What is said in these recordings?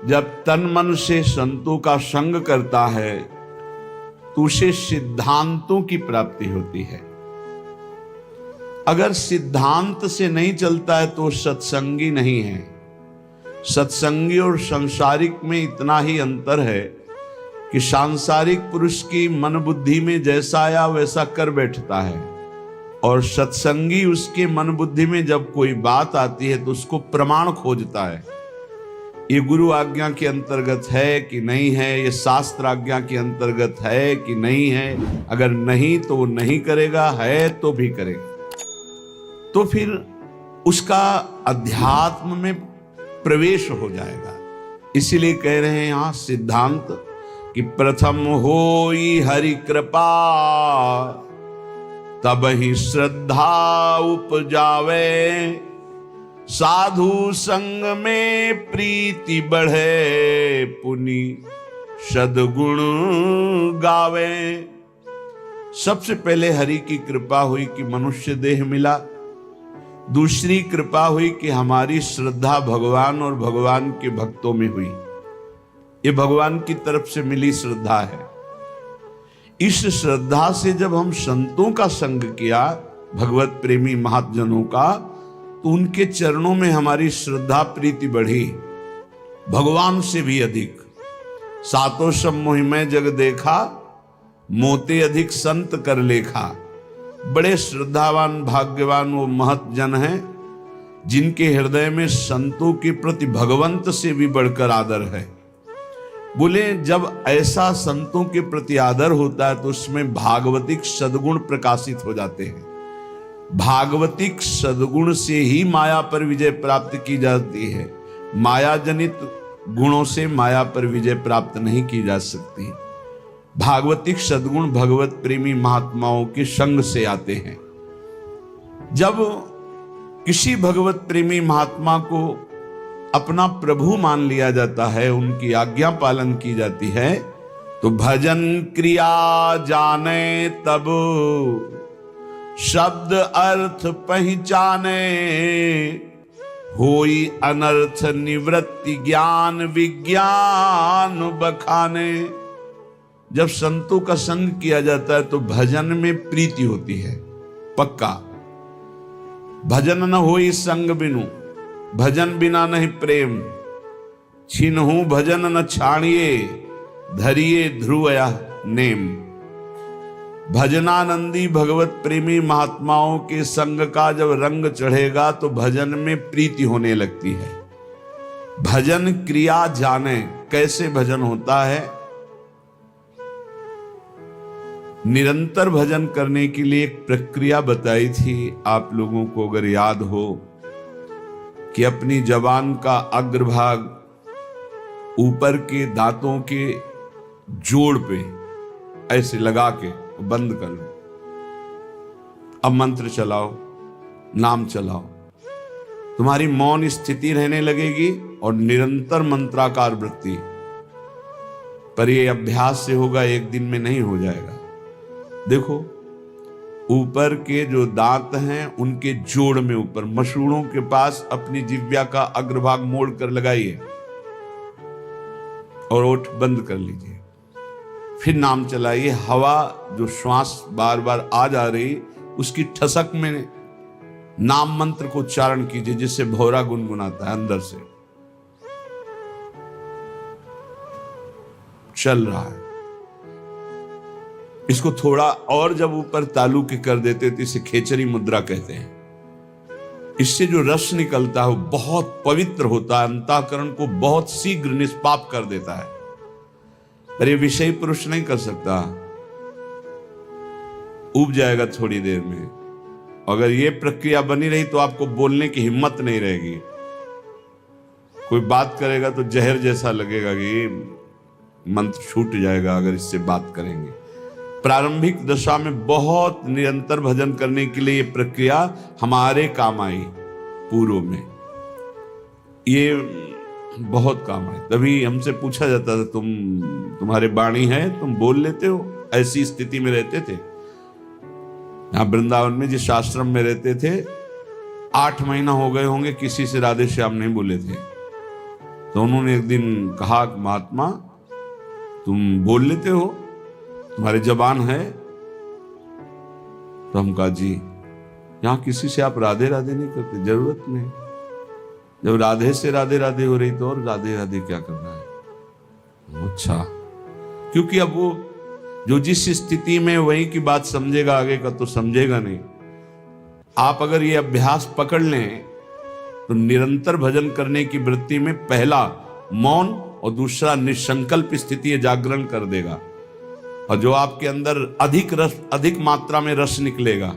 जब तन मन से संतों का संग करता है तो उसे सिद्धांतों की प्राप्ति होती है। अगर सिद्धांत से नहीं चलता है तो सत्संगी नहीं है। सत्संगी और सांसारिक में इतना ही अंतर है कि सांसारिक पुरुष की मन बुद्धि में जैसा आया वैसा कर बैठता है, और सत्संगी उसके मन बुद्धि में जब कोई बात आती है तो उसको प्रमाण खोजता है। ये गुरु आज्ञा के अंतर्गत है कि नहीं है, ये शास्त्र आज्ञा के अंतर्गत है कि नहीं है। अगर नहीं तो वो नहीं करेगा, है तो भी करेगा। तो फिर उसका अध्यात्म में प्रवेश हो जाएगा। इसीलिए कह रहे हैं यहां सिद्धांत कि प्रथम होई हरि कृपा तब ही श्रद्धा उपजावे, साधु संग में प्रीति बढ़े, पुनि सद्गुण गावे। सबसे पहले हरि की कृपा हुई कि मनुष्य देह मिला। दूसरी कृपा हुई कि हमारी श्रद्धा भगवान और भगवान के भक्तों में हुई। ये भगवान की तरफ से मिली श्रद्धा है। इस श्रद्धा से जब हम संतों का संग किया, भगवत प्रेमी महाजनों का, तो उनके चरणों में हमारी श्रद्धा प्रीति बढ़ी, भगवान से भी अधिक। सातों सब मोहिमय जग देखा, मोते अधिक संत कर लेखा। बड़े श्रद्धावान भाग्यवान वो महत जन हैं जिनके हृदय में संतों के प्रति भगवंत से भी बढ़कर आदर है। बोले जब ऐसा संतों के प्रति आदर होता है तो उसमें भागवतिक सद्गुण प्रकाशित हो जाते हैं। भागवतिक सद्गुण से ही माया पर विजय प्राप्त की जाती है। माया जनित गुणों से माया पर विजय प्राप्त नहीं की जा सकती। भागवतिक सद्गुण भगवत प्रेमी महात्माओं के संग से आते हैं। जब किसी भगवत प्रेमी महात्मा को अपना प्रभु मान लिया जाता है, उनकी आज्ञा पालन की जाती है, तो भजन क्रिया जाने तब शब्द अर्थ पहचाने, होई अनर्थ निवृत्ति ज्ञान विज्ञान बखाने। जब संतों का संग किया जाता है तो भजन में प्रीति होती है, पक्का। भजन न होई संग बिनु, भजन बिना नहीं प्रेम। छिन्हु भजन न छाणिए, धरिए ध्रुवया नेम। भजनानंदी भगवत प्रेमी महात्माओं के संग का जब रंग चढ़ेगा तो भजन में प्रीति होने लगती है। भजन क्रिया जाने, कैसे भजन होता है। निरंतर भजन करने के लिए एक प्रक्रिया बताई थी आप लोगों को, अगर याद हो, कि अपनी जबान का अग्रभाग ऊपर के दांतों के जोड़ पे ऐसे लगा के बंद कर लो। अब मंत्र चलाओ, नाम चलाओ, तुम्हारी मौन स्थिति रहने लगेगी और निरंतर मंत्राकार वृत्ति। पर यह अभ्यास से होगा, एक दिन में नहीं हो जाएगा। देखो ऊपर के जो दांत हैं उनके जोड़ में ऊपर मसूड़ों के पास अपनी जिह्वा का अग्रभाग मोड़ कर लगाइए और ओठ बंद कर लीजिए। फिर नाम चलाइए। हवा जो श्वास बार बार आ जा रही उसकी ठसक में नाम मंत्र को उच्चारण कीजिए, जिससे भौरा गुनगुनाता है अंदर से। चल रहा है। इसको थोड़ा और जब ऊपर तालु के कर देते तो इसे खेचरी मुद्रा कहते हैं। इससे जो रस निकलता है वो बहुत पवित्र होता है, अंतःकरण को बहुत शीघ्र निष्पाप कर देता है। पर ये विषय पुरुष नहीं कर सकता, उब जाएगा थोड़ी देर में। अगर ये प्रक्रिया बनी रही तो आपको बोलने की हिम्मत नहीं रहेगी। कोई बात करेगा तो जहर जैसा लगेगा कि मंत्र छूट जाएगा अगर इससे बात करेंगे। प्रारंभिक दशा में बहुत निरंतर भजन करने के लिए ये प्रक्रिया हमारे काम आई। पूर्व में ये बहुत काम आई। तभी हमसे पूछा जाता था, तुम्हारे वाणी है, तुम बोल लेते हो? ऐसी स्थिति में रहते थे। यहाँ वृंदावन में जिस आश्रम में रहते थे 8 महीना हो गए होंगे किसी से राधे श्याम नहीं बोले थे। तो उन्होंने एक दिन कहा, महात्मा तुम बोल लेते हो, तुम्हारे जबान है? तो हम कहा जी, यहां किसी से आप राधे राधे नहीं करते, जरूरत नहीं। जब राधे से राधे राधे हो रही तो और राधे राधे क्या करना है? अच्छा, क्योंकि अब वो जो जिस स्थिति में वही की बात समझेगा, आगे का तो समझेगा नहीं। आप अगर ये अभ्यास पकड़ लें तो निरंतर भजन करने की वृत्ति में पहला मौन और दूसरा निसंकल्प स्थिति जागरण कर देगा। और जो आपके अंदर अधिक मात्रा में रस निकलेगा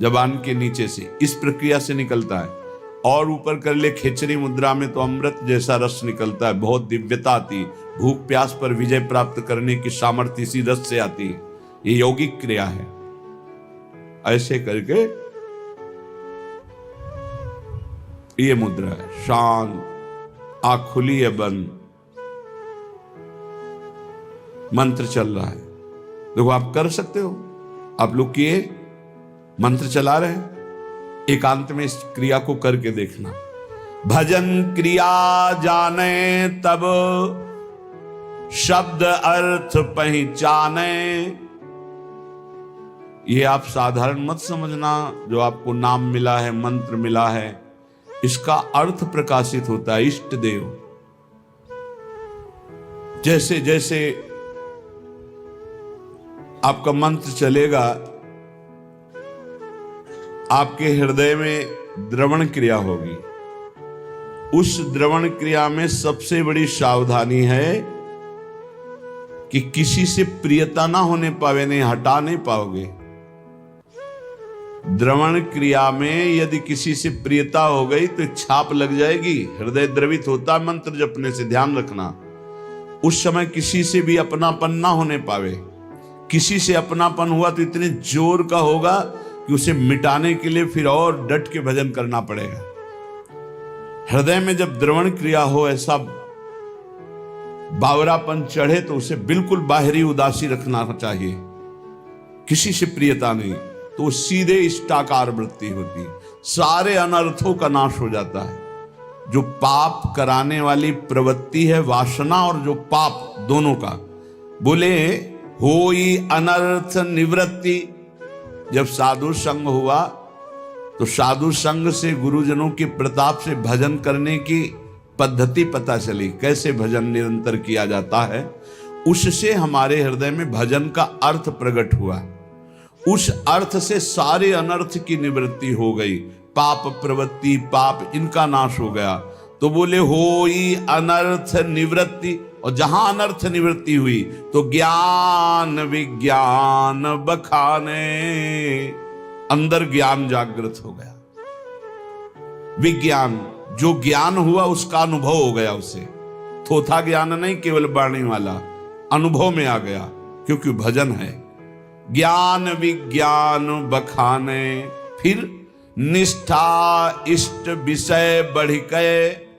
जबान के नीचे से, इस प्रक्रिया से निकलता है। और ऊपर कर ले खेचरी मुद्रा में तो अमृत जैसा रस निकलता है, बहुत दिव्यता आती। भूख प्यास पर विजय प्राप्त करने की सामर्थ्य इसी रस से आती है। ये यौगिक क्रिया है। ऐसे करके ये मुद्रा है, शांत, आंख खुली है, बंद, मंत्र चल रहा है। देखो आप कर सकते हो, आप लोग किए, मंत्र चला रहे हैं, एकांत में इस क्रिया को करके देखना। भजन क्रिया जाने तब शब्द अर्थ पहचाने। ये आप साधारण मत समझना, जो आपको नाम मिला है, मंत्र मिला है, इसका अर्थ प्रकाशित होता है। इष्ट देव, जैसे जैसे आपका मंत्र चलेगा, आपके हृदय में द्रवण क्रिया होगी। उस द्रवण क्रिया में सबसे बड़ी सावधानी है कि किसी से प्रियता ना होने पावे, नहीं हटा नहीं पाओगे। द्रवण क्रिया में यदि किसी से प्रियता हो गई तो छाप लग जाएगी। हृदय द्रवित होता है मंत्र जपने से, ध्यान रखना। उस समय किसी से भी अपनापन ना होने पावे। किसी से अपनापन हुआ तो इतने जोर का होगा कि उसे मिटाने के लिए फिर और डट के भजन करना पड़ेगा। हृदय में जब द्रवण क्रिया हो, ऐसा बावरापन चढ़े, तो उसे बिल्कुल बाहरी उदासी रखना चाहिए। किसी से प्रियता नहीं, तो सीधे इष्टाकार वृत्ति होती, सारे अनर्थों का नाश हो जाता है। जो पाप कराने वाली प्रवृत्ति है, वासना और जो पाप, दोनों का बोले होई अनर्थ निवृत्ति। जब साधु संग हुआ तो साधु संग से, गुरुजनों के प्रताप से भजन करने की पद्धति पता चली, कैसे भजन निरंतर किया जाता है। उससे हमारे हृदय में भजन का अर्थ प्रकट हुआ। उस अर्थ से सारे अनर्थ की निवृत्ति हो गई। पाप प्रवृत्ति, पाप, इनका नाश हो गया। तो बोले होई अनर्थ निवृत्ति। और जहां अनर्थ निवृत्ति हुई तो ज्ञान विज्ञान बखाने, अंदर ज्ञान जागृत हो गया। विज्ञान, जो ज्ञान हुआ उसका अनुभव हो गया उसे। थोथा ज्ञान नहीं, केवल वाणी वाला, अनुभव में आ गया, क्योंकि भजन है। ज्ञान विज्ञान बखाने, फिर निष्ठा इष्ट विषय बढ़ के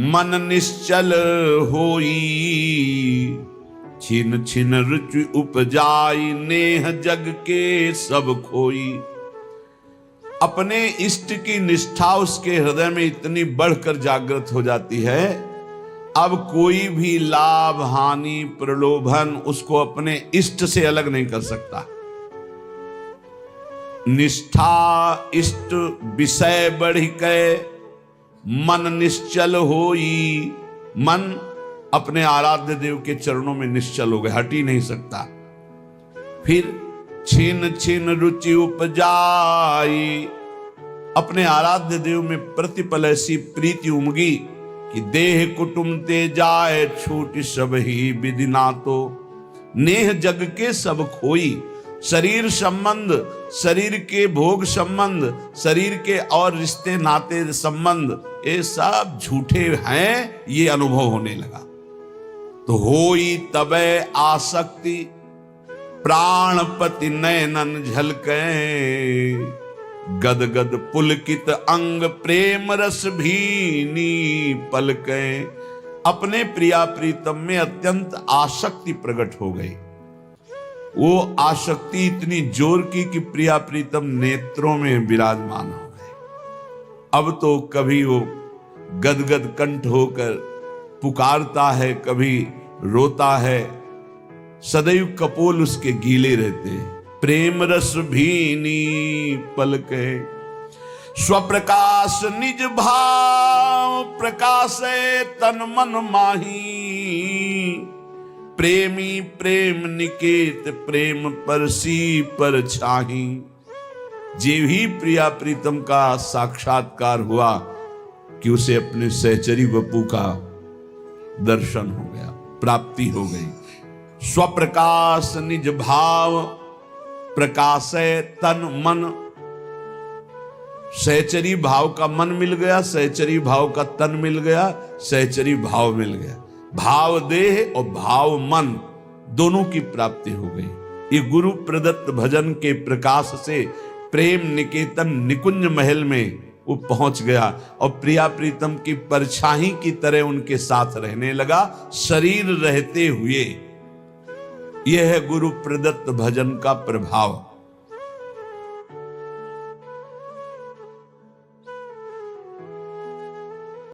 मन निश्चल होई। छिन छिन रुचि उपजाई, नेह जग के सब खोई। अपने इष्ट की निष्ठा उसके हृदय में इतनी बढ़कर जागृत हो जाती है, अब कोई भी लाभ हानि प्रलोभन उसको अपने इष्ट से अलग नहीं कर सकता। निष्ठा इष्ट विषय बढ़ के मन निश्चल होई। मन अपने आराध्य देव के चरणों में निश्चल हो गए, हट ही नहीं सकता। फिर छिन छिन रुचि उपजाई, अपने आराध्य देव में प्रतिपल ऐसी प्रीति उमगी कि देह कुटुंब ते जाए छूट सब ही विधि ना तो। नेह जग के सब खोई। शरीर संबंध, शरीर के भोग संबंध, शरीर के और रिश्ते नाते संबंध, ये सब झूठे हैं, ये अनुभव होने लगा। तो होई तबे आसक्ति, प्राणपति नयनन झलके। गद गद पुलकित अंग प्रेम रस भीनी पलके। अपने प्रिया प्रीतम में अत्यंत आसक्ति प्रकट हो गई। वो आसक्ति इतनी जोर की कि प्रिया प्रीतम नेत्रों में विराजमान हो गए। अब तो कभी वो गदगद कंठ होकर पुकारता है, कभी रोता है, सदैव कपोल उसके गीले रहते हैं। प्रेम रस भीनी पलके स्वप्रकाश निज भाव प्रकाशे तन मन माही। प्रेमी प्रेम निकेत प्रेम परसी पर छाही। जे भी प्रिया प्रीतम का साक्षात्कार हुआ कि उसे अपने सहचरी वपु का दर्शन हो गया, प्राप्ति हो गई। स्वप्रकाश निज भाव प्रकाशे तन मन। सहचरी भाव का मन मिल गया, सहचरी भाव का तन मिल गया, सहचरी भाव मिल गया। भाव देह और भाव मन दोनों की प्राप्ति हो गई। ये गुरु प्रदत्त भजन के प्रकाश से प्रेम निकेतन निकुंज महल में वो पहुंच गया और प्रिया प्रीतम की परछाई की तरह उनके साथ रहने लगा, शरीर रहते हुए। यह है गुरु प्रदत्त भजन का प्रभाव।